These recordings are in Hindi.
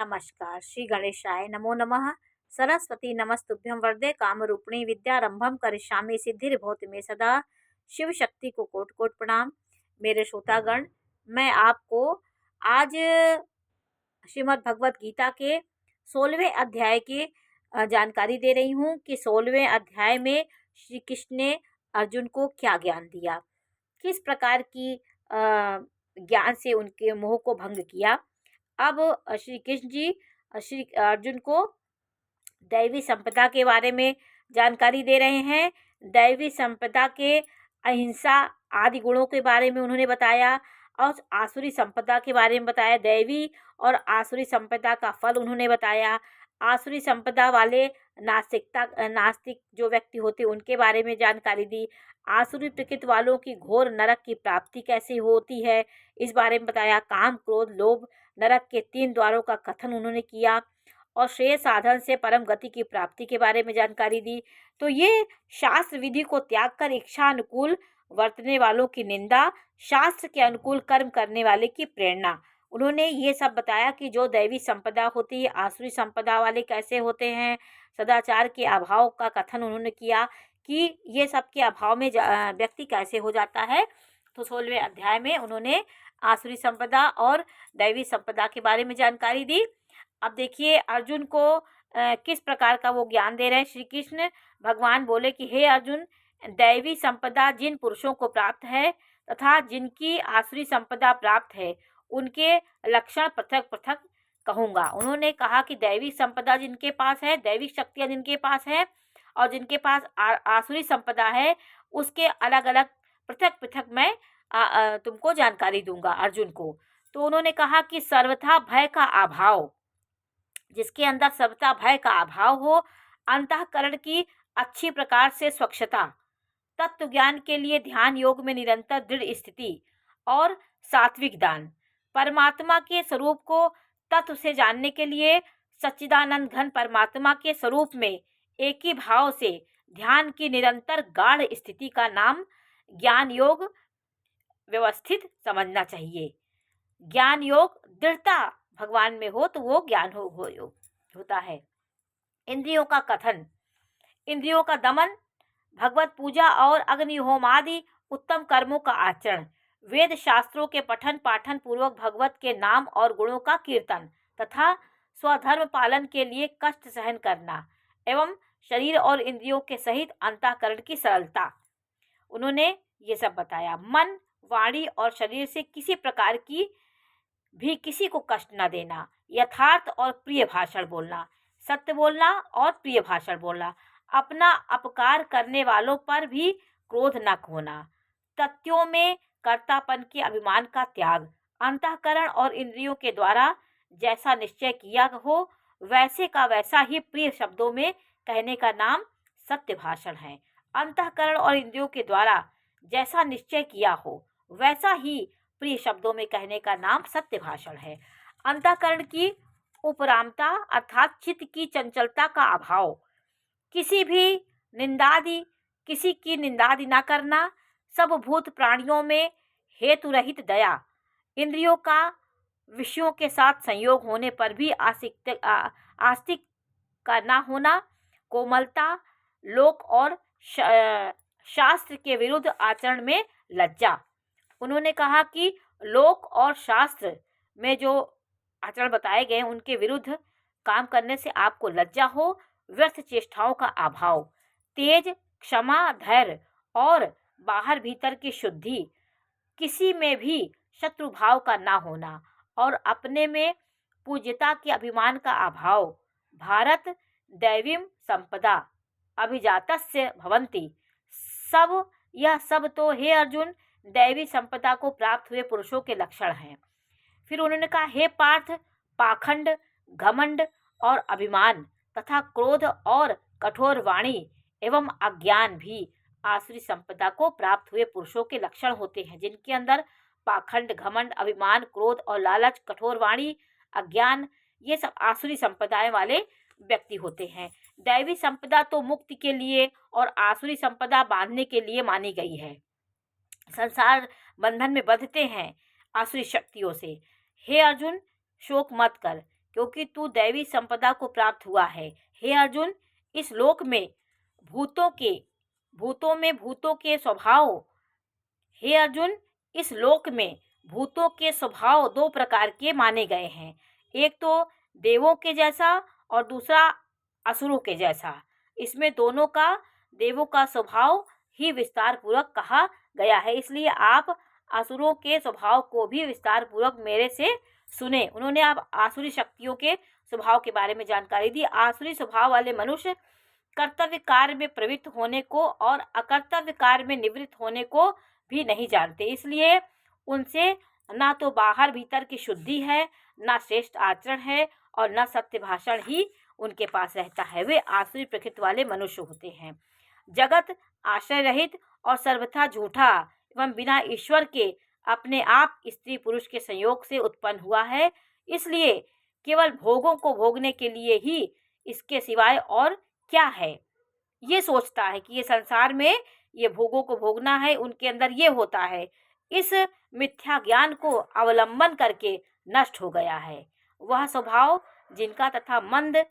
नमस्कार। श्री गणेशाय नमो नमः। सरस्वती नमस्तुभ्यं वरदे कामरूपिणी विद्यारंभम करिष्यामि सिद्धिर्भवतु मे सदा। शिव शक्ति को कोटि कोटि प्रणाम। मेरे श्रोतागण, मैं आपको आज श्रीमद् भगवत गीता के 16वें अध्याय की जानकारी दे रही हूँ कि 16वें अध्याय में श्री कृष्ण ने अर्जुन को क्या ज्ञान दिया, किस प्रकार की ज्ञान से उनके मोह को भंग किया। अब श्री कृष्ण जी श्री अर्जुन को दैवी संपदा के बारे में जानकारी दे रहे हैं। दैवी संपदा के अहिंसा आदि गुणों के बारे में उन्होंने बताया और आसुरी संपदा के बारे में बताया। दैवी और आसुरी संपदा का फल उन्होंने बताया। आसुरी संपदा वाले नास्तिक जो व्यक्ति होते उनके बारे में जानकारी दी। आसुरी प्रकृति वालों की घोर नरक की प्राप्ति कैसे होती है इस बारे में बताया। काम, क्रोध, लोभ नरक के 3 द्वारों का कथन उन्होंने किया और श्रेय साधन से परम गति की प्राप्ति के बारे में जानकारी दी। तो ये शास्त्र विधि को त्याग कर इच्छा अनुकूल वर्तने वालों की निंदा, शास्त्र के अनुकूल कर्म करने वाले की प्रेरणा, उन्होंने ये सब बताया कि जो दैवी संपदा होती है, आसुरी संपदा वाले कैसे होते हैं। सदाचार के अभाव का कथन उन्होंने किया कि ये सब के अभाव में व्यक्ति कैसे हो जाता है। तो 16वें अध्याय में उन्होंने आसुरी संपदा और दैवी संपदा के बारे में जानकारी दी। अब देखिए अर्जुन को किस प्रकार का वो ज्ञान दे रहे हैं। श्री कृष्ण भगवान बोले कि हे अर्जुन, दैवी संपदा जिन पुरुषों को प्राप्त है तथा जिनकी आसुरी संपदा प्राप्त है, उनके लक्षण पृथक पृथक कहूँगा। उन्होंने कहा कि दैवी संपदा जिनके पास है, दैविक शक्तियाँ जिनके पास है और जिनके पास आसुरी संपदा है, उसके अलग अलग पृथक पृथक मैं तुमको जानकारी दूंगा अर्जुन को। तो उन्होंने कहा कि सर्वथा भय का अभाव, जिसके अंदर सर्वथा भय का अभाव हो, अंतःकरण की अच्छी प्रकार से स्वच्छता, तत्व ज्ञान के लिए ध्यान योग में निरंतर दृढ़ स्थिति और सात्विक दान, परमात्मा के स्वरूप को तत्व से जानने के लिए सच्चिदानंद घन परमात्मा के स्वरूप में एक ही भाव से ध्यान की निरंतर गाढ़ स्थिति का नाम ज्ञान योग व्यवस्थित समझना चाहिए। ज्ञान योग दृढ़ता भगवान में हो तो वो ज्ञान होता है। इंद्रियों का कथन, इंद्रियों का दमन, भगवत पूजा और अग्निहोम आदि उत्तम कर्मों का आचरण, वेद शास्त्रों के पठन पाठन पूर्वक भगवत के नाम और गुणों का कीर्तन तथा स्वधर्म पालन के लिए कष्ट सहन करना एवं शरीर और इंद्रियों के सहित अंतःकरण की सरलता, उन्होंने ये सब बताया। मन, वाणी और शरीर से किसी प्रकार की भी किसी को कष्ट न देना, यथार्थ और प्रिय भाषण बोलना, सत्य बोलना और प्रिय भाषण बोलना, अपना अपकार करने वालों पर भी क्रोध न खोना, तथ्यों में कर्तापन के अभिमान का त्याग, अंतःकरण और इंद्रियों के द्वारा जैसा निश्चय किया हो वैसे का वैसा ही प्रिय शब्दों में कहने का नाम सत्य भाषण है। अंतःकरण और इंद्रियों के द्वारा जैसा निश्चय किया हो वैसा ही प्रिय शब्दों में कहने का नाम सत्य भाषण है। अंतःकरण की उपरामता अर्थात चित्त की चंचलता का अभाव, किसी की निंदादि न करना, सब भूत प्राणियों में हेतु रहित दया, इंद्रियों का विषयों के साथ संयोग होने पर भी आस्तिक का न होना, कोमलता, लोक और शास्त्र के विरुद्ध आचरण में लज्जा। उन्होंने कहा कि लोक और शास्त्र में जो आचरण बताए गए उनके विरुद्ध काम करने से आपको लज्जा हो, व्यर्थ चेष्टाओं का अभाव, तेज, क्षमा, धैर्य और बाहर भीतर की शुद्धि, किसी में भी शत्रु भाव का ना होना और अपने में पूज्यता के अभिमान का अभाव। भारत दैवीम संपदा अभिजातस्य भवन्ति, यह सब तो हे अर्जुन दैवी संपदा को प्राप्त हुए पुरुषों के लक्षण हैं। फिर उन्होंने कहा, हे पार्थ, पाखंड, घमंड और अभिमान तथा क्रोध और कठोर वाणी एवं अज्ञान भी आसुरी संपदा को प्राप्त हुए पुरुषों के लक्षण होते हैं, जिनके अंदर पाखंड, घमंड, अभिमान, क्रोध और लालच, कठोर वाणी, अज्ञान, ये सब आसुरी संपदाएं वाले व्यक्ति होते हैं। दैवी संपदा तो मुक्ति के लिए और आसुरी संपदा बांधने के लिए मानी गई है। संसार बंधन में बंधते हैं आसुरी शक्तियों से। हे अर्जुन, शोक मत कर, क्योंकि तू दैवी संपदा को प्राप्त हुआ है। हे अर्जुन, इस लोक में भूतों के स्वभाव हे अर्जुन, इस लोक में भूतों के स्वभाव दो प्रकार के माने गए हैं। एक तो देवों के जैसा और दूसरा असुरों के जैसा। इसमें दोनों का देवों का स्वभाव ही विस्तार पूर्वक कहा गया है, इसलिए आप असुरों के स्वभाव को भी विस्तार पूर्वक मेरे से सुने। उन्होंने आप आसुरी शक्तियों के स्वभाव के बारे में जानकारी दी। आसुरी स्वभाव वाले मनुष्य कर्तव्य कार्य में प्रवृत्त होने को और अकर्तव्य कार्य में निवृत्त होने को भी नहीं जानते, इसलिए उनसे ना तो बाहर भीतर की शुद्धि है, ना श्रेष्ठ आचरण है और न सत्य भाषण ही उनके पास रहता है। वे आसुरी प्रकृति वाले मनुष्य होते हैं। जगत आश्रय रहित और सर्वथा झूठा एवं बिना ईश्वर के अपने आप स्त्री पुरुष के संयोग से उत्पन्न हुआ है, इसलिए केवल भोगों को भोगने के लिए ही इसके सिवाय और क्या है। ये सोचता है कि ये संसार में ये भोगों को भोगना है, उनके अंदर ये होता है। इस मिथ्या ज्ञान को अवलंबन करके नष्ट हो गया है वह स्वभाव जिनका तथा मंद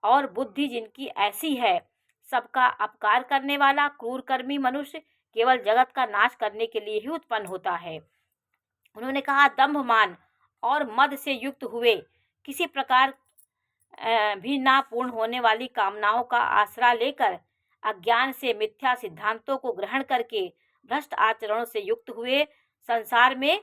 और बुद्धि जिनकी ऐसी है। सबका अपकार करने वाला क्रूर कर्मी मनुष्य केवल जगत का नाश करने के लिए ही उत्पन्न होता है। उन्होंने कहा, दंभ मान और मद से युक्त हुए किसी प्रकार भी ना पूर्ण होने वाली कामनाओं का आसरा लेकर अज्ञान से मिथ्या सिद्धांतों को ग्रहण करके भ्रष्ट आचरणों से युक्त हुए संसार में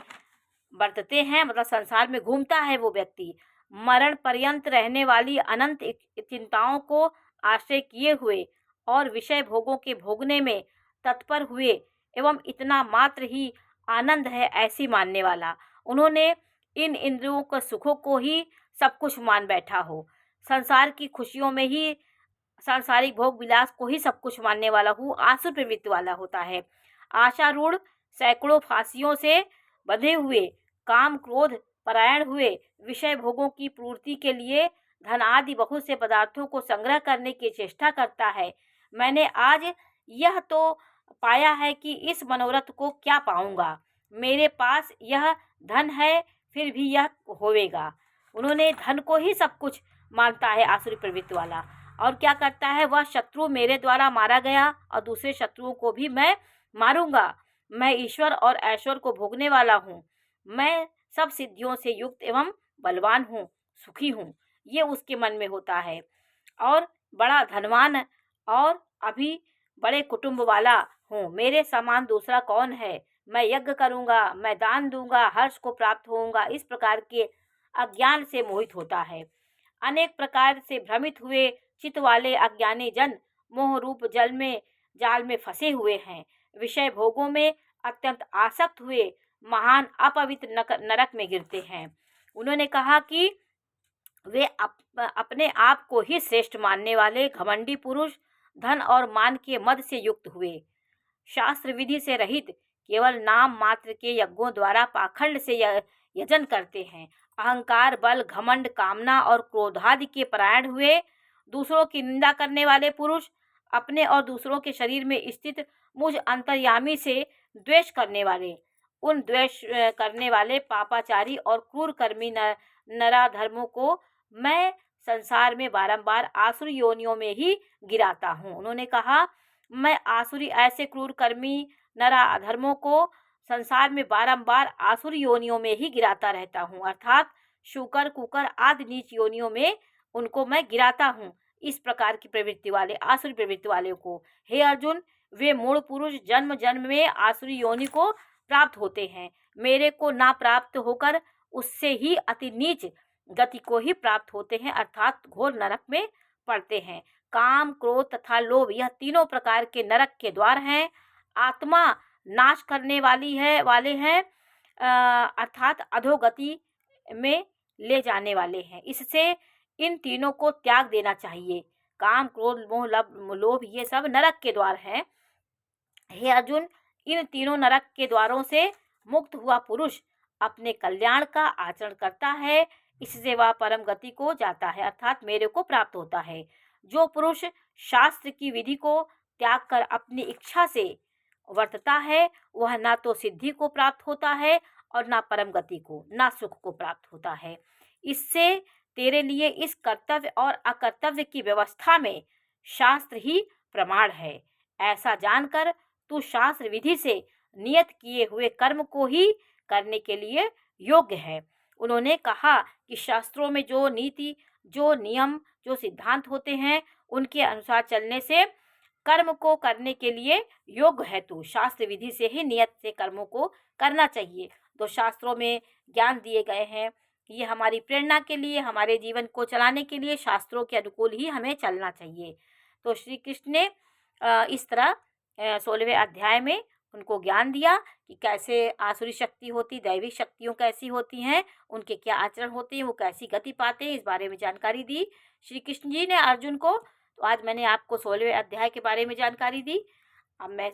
बरतते हैं, मतलब संसार में घूमता है वो व्यक्ति। मरण पर्यंत रहने वाली अनंत चिंताओं को आश्रय किए हुए और विषय भोगों के भोगने में तत्पर हुए एवं इतना मात्र ही आनंद है ऐसी मानने वाला। उन्होंने इन इंद्रियों के सुखों को ही सब कुछ मान बैठा हो, संसार की खुशियों में ही सांसारिक भोग विलास को ही सब कुछ मानने वाला हूँ आसुर प्रवृत्ति वाला होता है। आशारूढ़ सैकड़ों फांसियों से बंधे हुए काम क्रोध परायण हुए विषय भोगों की पूर्ति के लिए धन आदि बहुत से पदार्थों को संग्रह करने की चेष्टा करता है। मैंने आज यह तो पाया है कि इस मनोरथ को क्या पाऊंगा, मेरे पास यह धन है फिर भी यह होवेगा। उन्होंने धन को ही सब कुछ मानता है आसुरी प्रवृत्ति वाला, और क्या करता है वह, शत्रु मेरे द्वारा मारा गया और दूसरे शत्रुओं को भी मैं मारूंगा। मैं ईश्वर और ऐश्वर्य को भोगने वाला हूँ, मैं सब सिद्धियों से युक्त एवं बलवान हूँ, सुखी हूँ, ये उसके मन में होता है। और बड़ा धनवान और अभी बड़े कुटुंब वाला हूँ, मेरे समान दूसरा कौन है। मैं यज्ञ करूँगा, मैं दान दूंगा, हर्ष को प्राप्त होऊंगा। इस प्रकार के अज्ञान से मोहित होता है। अनेक प्रकार से भ्रमित हुए चित्त वाले अज्ञानी जन मोह रूप जाल में फंसे हुए हैं। विषय भोगों में अत्यंत आसक्त हुए महान अपवित्र नरक में गिरते हैं। उन्होंने कहा कि वे अपने आप को ही श्रेष्ठ मानने वाले घमंडी पुरुष धन और मान के मद से युक्त हुए, शास्त्र विधि से रहित केवल नाम मात्र के यज्ञों द्वारा पाखंड से यजन करते हैं। अहंकार, बल, घमंड, कामना और क्रोधादि के परायण हुए दूसरों की निंदा करने वाले पुरुष अपने और दूसरों के शरीर में स्थित मुझ अंतर्यामी से द्वेष करने वाले, उन द्वेष करने वाले पापाचारी और क्रूर कर्मी नराधर्मों को मैं संसार में बारंबार आसुरी योनियों में ही गिराता हूँ। उन्होंने कहा, मैं आसुरी ऐसे क्रूर कर्मी नराधर्मों को संसार में बारंबार आसुरी योनियों में ही गिराता रहता हूँ, अर्थात शूकर, कुकर आदि नीच योनियों में उनको मैं गिराता हूँ। इस प्रकार की प्रवृत्ति वाले आसुरी प्रवृत्ति वाले को, हे अर्जुन, वे मूढ़ पुरुष जन्म जन्म में आसुरी योनि को प्राप्त होते हैं, मेरे को ना प्राप्त होकर उससे ही अति नीच गति को ही प्राप्त होते हैं, अर्थात घोर नरक में पड़ते हैं। काम, क्रोध तथा लोभ यह तीनों प्रकार के नरक के द्वार हैं। आत्मा नाश करने वाले हैं, अर्थात अधोगति में ले जाने वाले हैं। इससे इन तीनों को त्याग देना चाहिए। काम, क्रोध, मोह, लोभ ये सब नरक के द्वार हैं। हे अर्जुन, इन तीनों नरक के द्वारों से मुक्त हुआ पुरुष अपने कल्याण का आचरण करता है, इससे वह परम गति को जाता है, अर्थात मेरे को प्राप्त होता है। जो पुरुष शास्त्र की विधि को त्याग कर अपनी इच्छा से वर्तता है वह ना तो सिद्धि को प्राप्त होता है और ना परम गति को, ना सुख को प्राप्त होता है। इससे तेरे लिए इस कर्तव्य और अकर्तव्य की व्यवस्था में शास्त्र ही प्रमाण है। ऐसा जानकर तू शास्त्र विधि से नियत किए हुए कर्म को ही करने के लिए योग्य है। उन्होंने कहा कि शास्त्रों में जो नीति, जो नियम, जो सिद्धांत होते हैं, उनके अनुसार चलने से कर्म को करने के लिए योग्य है तू। शास्त्र विधि से ही नियत से कर्मों को करना चाहिए। तो शास्त्रों में ज्ञान दिए गए हैं, ये हमारी प्रेरणा के लिए, हमारे जीवन को चलाने के लिए शास्त्रों के अनुकूल ही हमें चलना चाहिए। तो श्री कृष्ण ने इस तरह 16वें अध्याय में उनको ज्ञान दिया कि कैसे आसुरी शक्ति होती, दैविक शक्तियों कैसी होती हैं, उनके क्या आचरण होते हैं, वो कैसी गति पाते हैं, इस बारे में जानकारी दी श्री कृष्ण जी ने अर्जुन को। तो आज मैंने आपको 16वें अध्याय के बारे में जानकारी दी। अब मैं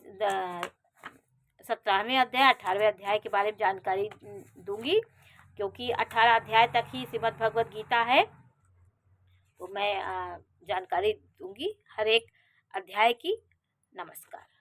17वें अध्याय, 18वें अध्याय के बारे में जानकारी दूंगी, क्योंकि 18 अध्याय तक ही श्रीमद् भगवद गीता है। तो मैं जानकारी दूंगी हर एक अध्याय की। नमस्कार।